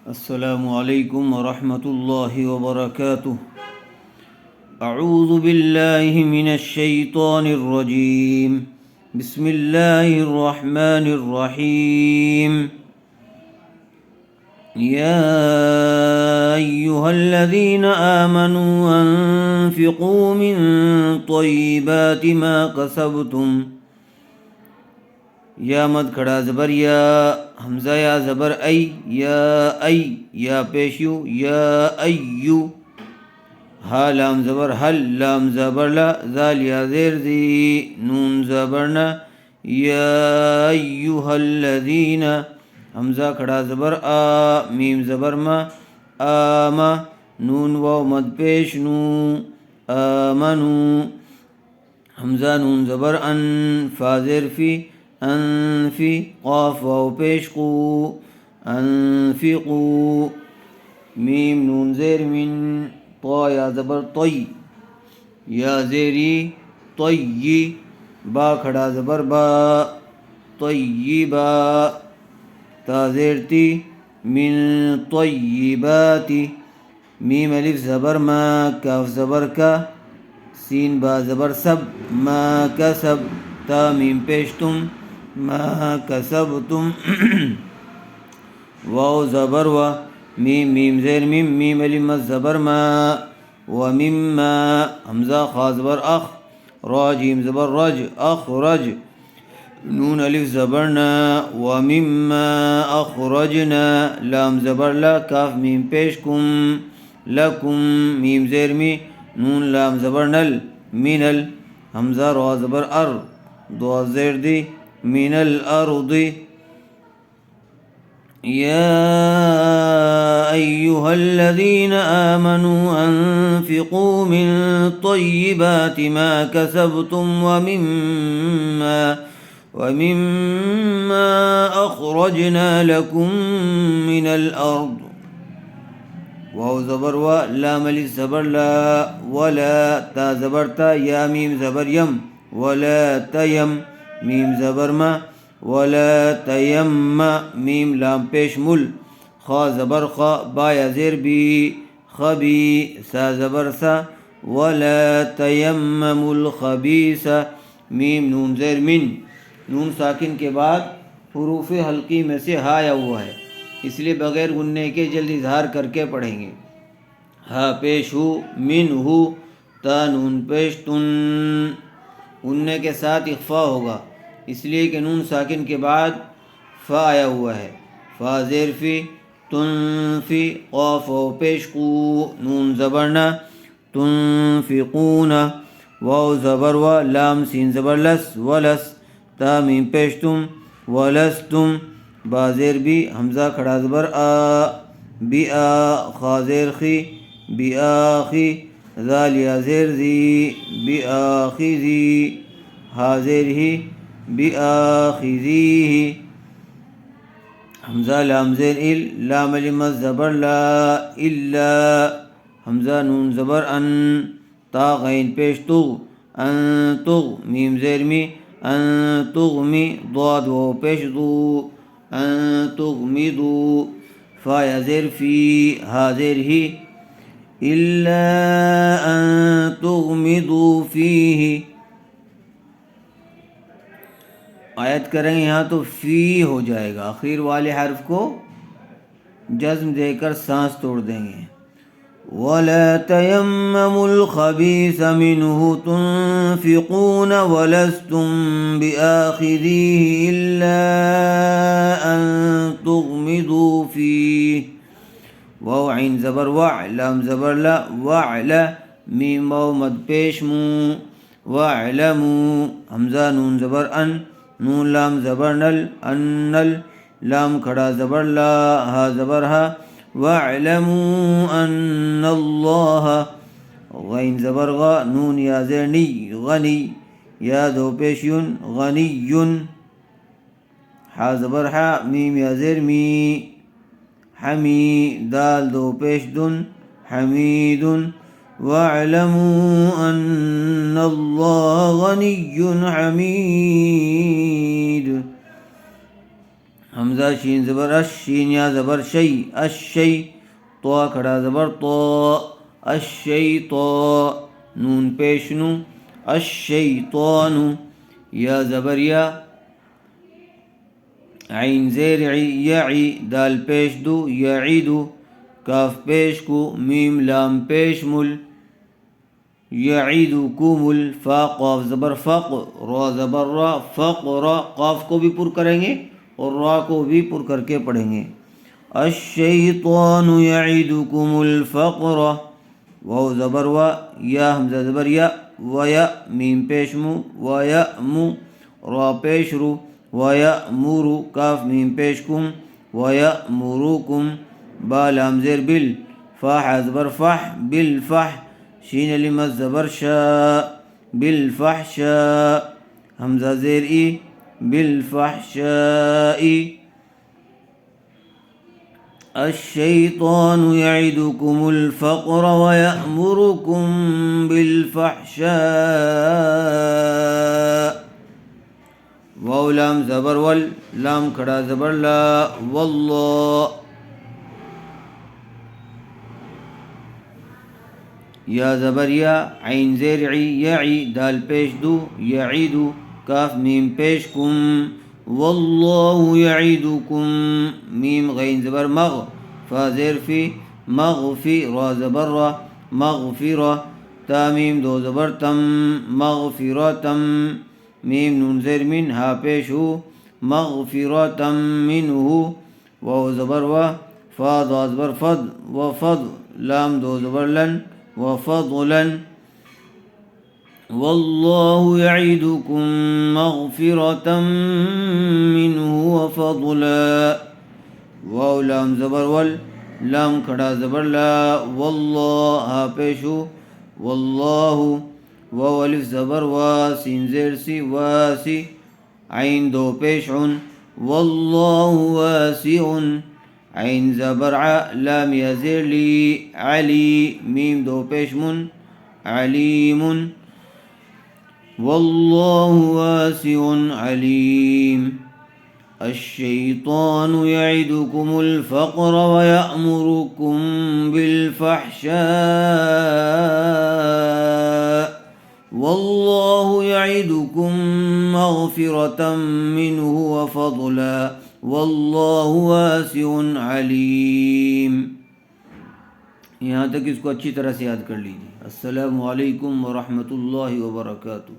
السلام علیکم ورحمۃ اللہ وبرکاتہ۔ اعوذ باللہ من الشیطان الرجیم، بسم اللہ الرحمن الرحیم۔ یا ایہا الذین آمنوا انفقوا من طیبات ما کسبتم۔ یا مد کھڑا زبر یا، حمزہ یا زبر یا پیشیو یا ایو، ہا لام زبر حل، لام زبر لا، ذال یا زیر زی، نون زبر نا، یا ایوہ الذین، حمزہ کھڑا زبر آ، میم زبر ما، آما، نون واو مد پیش نو، آمنو، حمزہ نون زبر ان، فا زیر فی، انفی، قاف واو پیش قو، انفقو، میم نون زیر من، طا یا زبر طی، یا زیری طی، با کھڑا زبر با، طیبا، تا زیر تی، من طیباتی، میم الف زبر ما، کاف زبر کا، سین با زبر سب، ما کسب، تا میم پیش تم، ما کسبتم، واو زبر و، میم زیر میم، میم الف مد زبر ما، و مما، حمزہ خا زبر اخ، را جیم زبر رج، اخرج، نون الف زبر نا، و مما اخرجنا، لام زبر لا، کاف میم پیش کم، لکم، میم زیر می، نون لام زبر نل، منل، حمزہ را زبر ار، دو زیر دی، من الارض۔ یا ایہا الذین آمنوا انفقوا من طیبات ما کسبتم ومما اخرجنا لکم من الارض، واو زبر و، لام الف زبر لا، ولا، تا زبر تا، یا میم زبر یم، ولا تیم، میم زبر ما، ولا تیم، میم لام پیش مل، خا زبر خا، با یا زیر بی، خبی، سا زبر سا، ولا تیمم الخبیث، میم نون زیر من، نون ساکن کے بعد حروف حلقی میں سے ہا آیا ہوا ہے، اس لیے بغیر گننے کے جلد اظہار کر کے پڑھیں گے۔ ہا پیش ہو، من ہو، تا نون پیش تن، گننے کے ساتھ اخفا ہوگا، اس لیے کہ نون ساکن کے بعد فا آیا ہوا ہے، فا زیر فی، تنفی، قاف واو پیش قو، نون زبرنا، تنفقون، واو زبر و، لام سین زبر لس، ولس، تا میم پیش تم، ولستم، با زیر بی، حمزہ کھڑا زبر آ، بی آ، خا زیر خی، بی آخی، ذال یا زیر زی، بی آخذی، ہا زیر ہی، بی آخذیہ، حمزہ لام زیر ال، لام الف مد زبر لا، الا، حمزہ نون زبر ان، تا غین پیش تغ، ان تغ، میم زیر می، ان تغمی، ضاد واو پیش دو، ان تغمدو، فا یا زیر فی، ہا زیر ہی، الا ان تغمدو فیہ، آیت کریں یہاں تو فی ہو جائے گا، آخر والے حرف کو جزم دے کر سانس توڑ دیں گے۔ وَلَا تَيَمَّمُوا الْخَبِيثَ مِنْهُ تُنْفِقُونَ وَلَسْتُمْ بِآخِذِيهِ إِلَّا أَن تُغْمِضُوا فِيهِ، واو عین زبر وع، لام زبر لا، وعلا، میم واو مد پیش مو، وَاعْلَمُوا، حمزہ نون زبر ان، نون لام زبر نل، انل، لام کھڑا زبر لا، ہا زبر ہا، وَاعْلَمُوا أَنَّ اللَّهَ، غین زبر غا، نون یا زیر نی، غنی، یا دو پیش یون، غنی، ہا زبر ہا، میم یا زیر می، حمی، دال دو پیش دن، حمید، وَاعْلَمُوا أَنَّ اللَّهَ غَنِيٌّ حَمِيدٌ، حمزہ شین زبر اش، شین یا زبر شی، الشی، تو کھڑا زبر تو، الشیطا، نون پیش نو، الشیطان، یا زبر یا، عین زیر عی، یعی، دال پیش دو، یعیدو، کاف پیش کو، میم لام پیش مل، یعیدکم الفا، قاف زبر فق، را زبر را، فقرا، قاف کو بھی پر کریں گے اور را کو بھی پر کر کے پڑھیں گے. الشیطان یعیدکم الفقر، واو زبر وا، یا حمزہ زبر یا، ویا، میم پیش مو، ویأمو، را پیش رو، ویأمرو، کاف میم پیش کم، ویأمرکم، با لام زیر بل، فا حا زبر فح، بالفح، شین علم زبر شا، بالفحشاء، حمزہ زیر ای، بالفحشاء. الشیطان یعدکم الفقر ویأمرکم بالفحشاء، واو لام زبر ول، لام کھڑا زبر لا، واللہ، یا زبر یا، عین زیر عی، یعی، دال پیش دو، یعیدو، کاف میم پیش کم، واللہ یعیدکم، میم غین زبر مغ، فا زیر فی، مغفی، را زبر را، مغفرہ، تا میم دو زبر تم، مغفرتم، میم نون زیر من، ہا پیش ہو، مغفرتم منہ، واو زبر وا، فا دا زبر فض، وفض، لام دو زبر لن، وفضلا، واللہ یعدکم مغفرة منہ وفضلا، واو لام زبر ول، لام کھڑا زبر لا، واللہ، ہا پیشو، واللہ، واو الف زبر وا، سین زیر سی، واسی، عین دو پیش عن، واللہ واسع، عین زبر ع، لام یا زیر لی، علی، میم دو پیش من، علیم، واللہ واسع علیم. الشیطان یعدکم الفقر ویأمرکم بالفحشاء، واللہ یعدکم مغفرة منہ وفضلا، واللہ واسع علیم. یہاں تک اس کو اچھی طرح سے یاد کر لیجیے. السلام علیکم ورحمۃ اللہ وبرکاتہ.